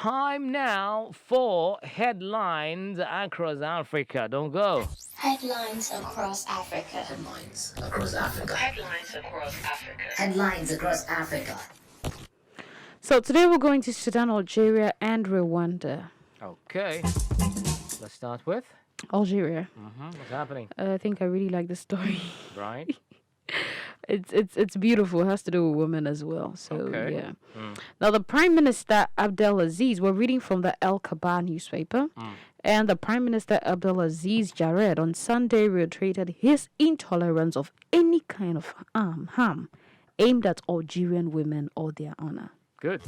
time now for headlines across Africa. Don't go. Headlines across Africa. Headlines across Africa. Headlines across Africa. Headlines across Africa. So today we're going to Sudan, Algeria, and Rwanda. Okay. Let's start with Algeria. what's happening. I think I really like the story. Right. It's beautiful. It has to do with women as well. So Okay. yeah. Now the Prime Minister Abdelaziz, we're reading from the El Kabar newspaper, and the Prime Minister Abdelaziz Jared on Sunday reiterated his intolerance of any kind of harm aimed at Algerian women or their honor. Good.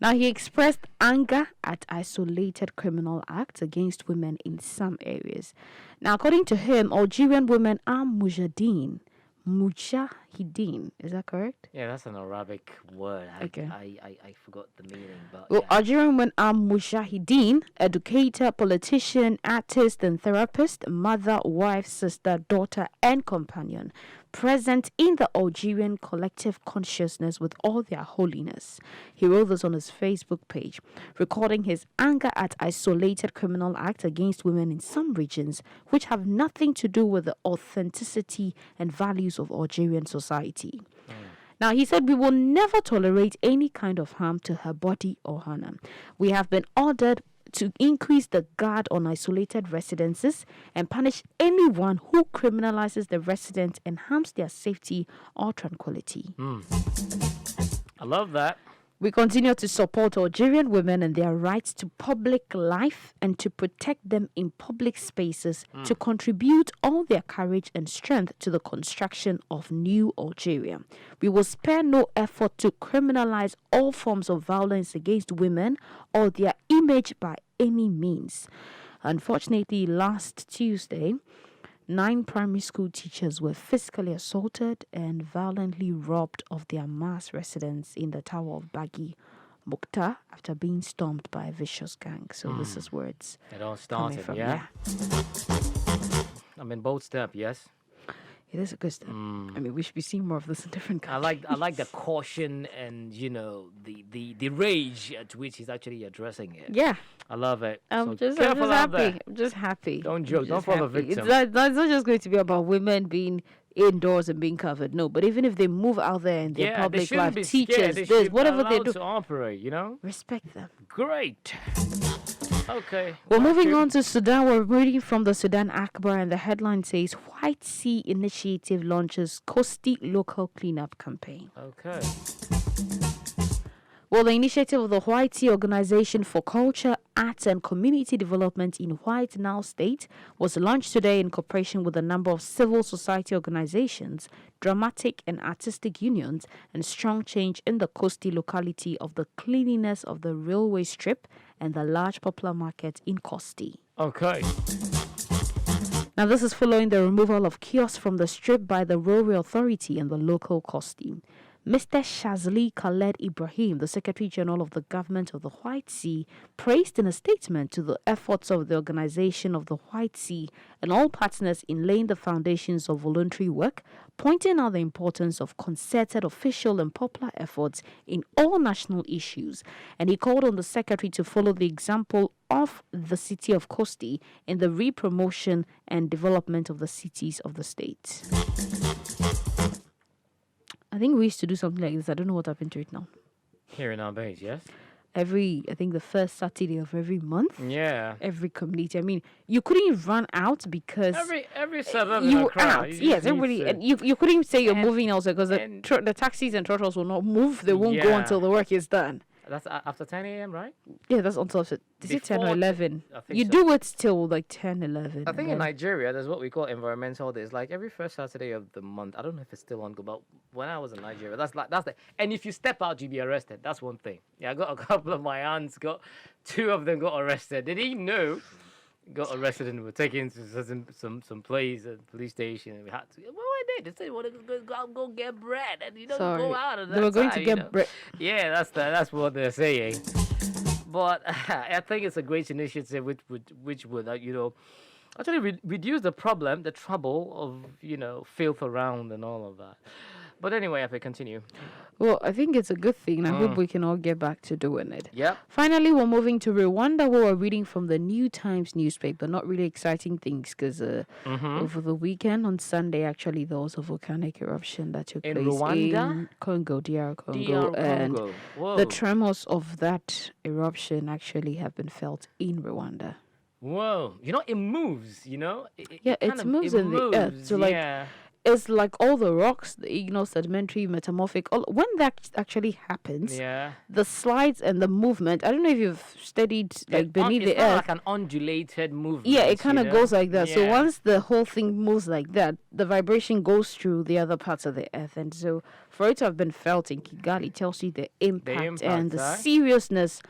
Now, he expressed anger at isolated criminal acts against women in some areas. Now, according to him, Algerian women are mujahideen. Mujahideen, is that correct? Yeah, that's an Arabic word. Okay. I forgot the meaning, but Well, yeah. Algerian women are mujahideen, educator, politician, artist, and therapist, mother, wife, sister, daughter, and companion, present in the Algerian collective consciousness with all their holiness. He wrote this on his Facebook page, recording his anger at isolated criminal acts against women in some regions, which have nothing to do with the authenticity and values of Algerian society. Now, he said, we will never tolerate any kind of harm to her body or honor. We have been ordered to increase the guard on isolated residences and punish anyone who criminalizes the residents and harms their safety or tranquility. I love that. We continue to support Algerian women and their rights to public life and to protect them in public spaces, to contribute all their courage and strength to the construction of new Algeria. We will spare no effort to criminalize all forms of violence against women or their image by any means. Unfortunately, last Tuesday, 9 primary school teachers were physically assaulted and violently robbed of their mass residence in the tower of Bagi Mukhtar after being stormed by a vicious gang. So this is where it's It all coming started, from. yeah? I mean, bold step, yes. It is a good step. I mean, we should be seeing more of this in different I countries. like the caution and the rage at which he's actually addressing it. Yeah, I love it. I'm So just careful out there. happy. I'm just happy. Don't I'm joke. Don't just fall a happy. victim. It's not just going to be about women being indoors and being covered. No, but even if they move out there in their Yeah, they public shouldn't life, be scared. teachers, They this, should whatever be they allowed do, to operate, you know? respect them. Great. Okay. Well, moving on to Sudan, we're reading from the Sudan Akbar, and the headline says, White Sea Initiative launches Coastie local cleanup campaign. Okay. Well, the initiative of the White Sea Organization for Culture, Arts and Community Development in White Nile State was launched today in cooperation with a number of civil society organizations, dramatic and artistic unions, and strong change in the Coastie locality of the cleanliness of the railway strip and the large popular market in Coastie. Okay. Now, this is following the removal of kiosks from the strip by the Railway Authority and the local Coastie. Mr. Shazli Khaled Ibrahim, the Secretary General of the Government of the White Sea, praised in a statement to the efforts of the Organization of the White Sea and all partners in laying the foundations of voluntary work, pointing out the importance of concerted official and popular efforts in all national issues. And he called on the Secretary to follow the example of the city of Coastie in the re-promotion and development of the cities of the state. I think we used to do something like this. I don't know what happened to it now. Here in our base, yes? I think the first Saturday of every month, Yeah. every community. I mean, you couldn't run out because Every suburban you were crowd. out. Yes, everybody. And you couldn't say you're moving also because the taxis and trotters will not move. They won't go Yeah. until the work is done. That's after 10 a.m., right? Yeah, that's until is it 10 or Before 11? I think You so. do it till like 10, 11. I think and in then- Nigeria, there's what we call environmental days. Like every first Saturday of the month. I don't know if it's still on, but when I was in Nigeria, that's the. And if you step out, you'll be arrested. That's one thing. Yeah, I got a couple of my aunts. Two of them got arrested. They didn't know. Got arrested and were taken to some place, a police station, and we had to. What were they? They said they wanted to go get bread, and you don't Sorry. go out. At that They were going to time, get bread. Yeah, that's what they're saying. But I think it's a great initiative which would actually reduce the trouble of filth around and all of that. But anyway, if I continue. Well, I think it's a good thing. I hope we can all get back to doing it. Yep. Finally, we're moving to Rwanda, where we're reading from the New Times newspaper. Not really exciting things because over the weekend, on Sunday, actually, there was a volcanic eruption that took In place Rwanda? in Congo, DR Congo. DR And Congo. Whoa. the tremors of that eruption actually have been felt in Rwanda. Whoa. You know, it moves, you know? Yeah, it kind of- moves in the earth. moves, So, like, yeah. it's like all the rocks, the igneous, sedimentary, metamorphic, when that actually happens, Yeah. the slides and the movement, I don't know if you've studied like beneath it's the not earth. like an undulated movement. Yeah, it kind you of know? goes like that. So Yeah. once the whole thing moves like that, the vibration goes through the other parts of the earth. And so for it to have been felt in Kigali tells you the impact and the impact, seriousness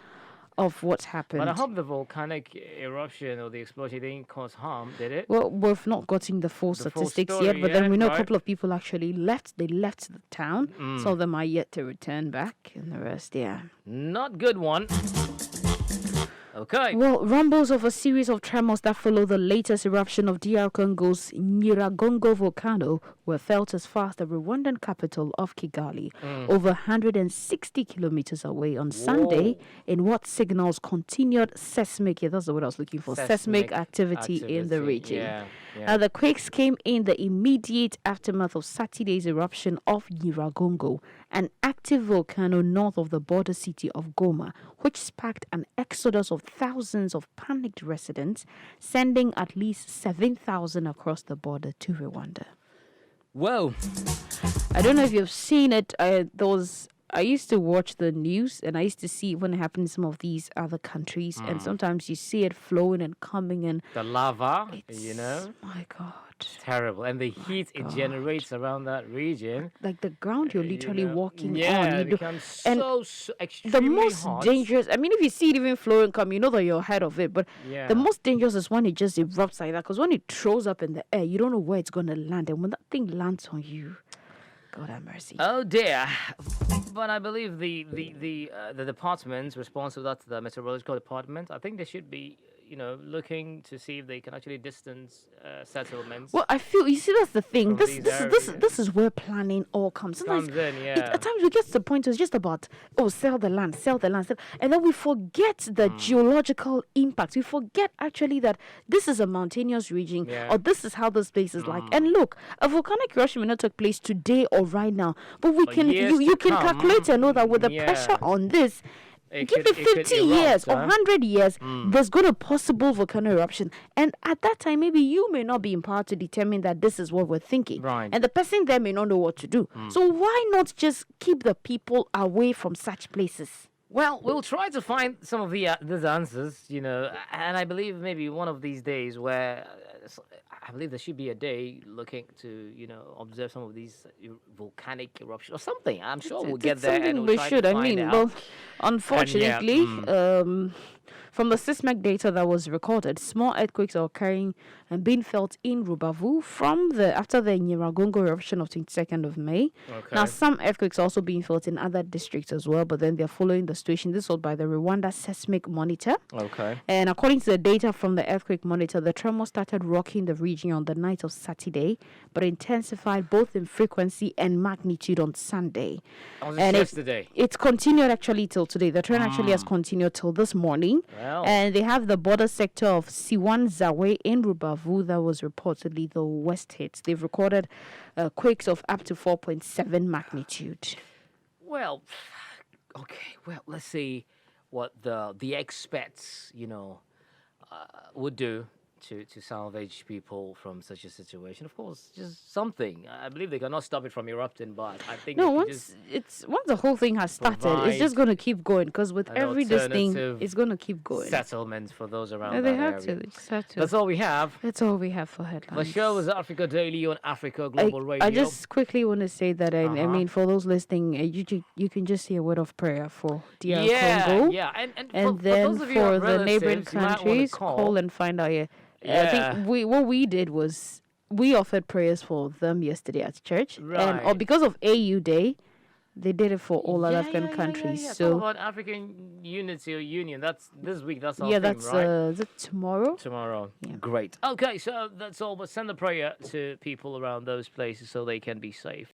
of what's happened. But I hope the volcanic eruption or the explosion didn't cause harm, did it? Well, we've not gotten the full The full statistics story yet, but then yet, we know right? a couple of people actually left. They left the town. Some of them are yet to return back, and the rest, yeah. Not good one. Okay. Well, rumbles of a series of tremors that follow the latest eruption of DR Congo's Nyiragongo volcano were felt as far as the Rwandan capital of Kigali, over 160 kilometers away on Sunday, in what signals continued seismic, yeah, that's the word I was looking for, seismic activity in the region. Yeah. The quakes came in the immediate aftermath of Saturday's eruption of Nyiragongo, an active volcano north of the border city of Goma, which sparked an exodus of thousands of panicked residents, sending at least 7,000 across the border to Rwanda. Whoa. I don't know if you've seen it. I used to watch the news, and I used to see when it happened in some of these other countries, and sometimes you see it flowing and coming, and The lava, it's, you know, my God. terrible. And the heat it God. generates around that region. Like the ground you're literally walking yeah, on. it You do, becomes and so the extremely most hot. dangerous, I mean, if you see it even flowing come, you know that you're ahead of it, but Yeah. the most dangerous is when it just erupts like that, because when it throws up in the air, you don't know where it's going to land, and when that thing lands on you, God have mercy. Oh dear. But I believe the departments responsible, that's the meteorological department, I think they should be, looking to see if they can actually distance settlements. Well, I feel, you see, that's the thing. From This these this, this areas. this is where planning all comes. Sometimes Comes in, yeah. at times we get to the point where it's just about, sell the land, and then we forget the geological impact. We forget actually that this is a mountainous region, Yeah. or this is how this place is like. And look, a volcanic eruption may not take place today or right now, but we For can years you to can come, calculate and know that with the yeah. pressure on this. It Give could- it it could 50 erupt, years or huh? 100 years, there's going to possible volcano eruption. And at that time, maybe you may not be empowered to determine that this is what we're thinking. Right. And the person there may not know what to do. So why not just keep the people away from such places? Well, we'll try to find some of these answers, and I believe maybe one of these days where I believe there should be a day looking to, observe some of these volcanic eruptions or something. I'm sure we'll get It's there something and we we'll try should. to I find mean, out. well, unfortunately, from the seismic data that was recorded, small earthquakes are occurring and being felt in Rubavu after the Nyiragongo eruption of 22nd of May. Okay. Now, some earthquakes are also being felt in other districts as well, but then they're following the situation. This was by the Rwanda Seismic Monitor. Okay. And according to the data from the earthquake monitor, the tremor started rocking the region on the night of Saturday, but intensified both in frequency and magnitude on Sunday. That was And yesterday. It's continued actually till today. The trend actually has continued till this morning. Well. And they have the border sector of Siwan Zawe in Rubavu that was reportedly the worst hit. They've recorded quakes of up to 4.7 magnitude. Well, okay. Well, let's see what the experts, would do to salvage people from such a situation. Of course, just something. I believe they cannot stop it from erupting, but I think No, they could once just once the whole thing has started, provide it's just going to keep going, because with an every this thing, alternative it's going to keep going. settlements for those around Yeah, that they have area. to. They just have to. That's all we have. That's all we have for The headlines. show is Africa Daily on Africa Global Radio. I just quickly want to say that I mean, for those listening, you can just say a word of prayer for DR Congo, yeah, and and for then those of you who for have the neighboring relatives, you might wanna countries, call and find out. I Yeah. think what we did was we offered prayers for them yesterday at church, and Right. because of AU Day, they did it for all other African countries. It's all So about African unity or union. That's this week. That's our yeah, theme, that's right? is it tomorrow? Tomorrow. Yeah. Great. Okay, so that's all. But send a prayer to people around those places so they can be safe.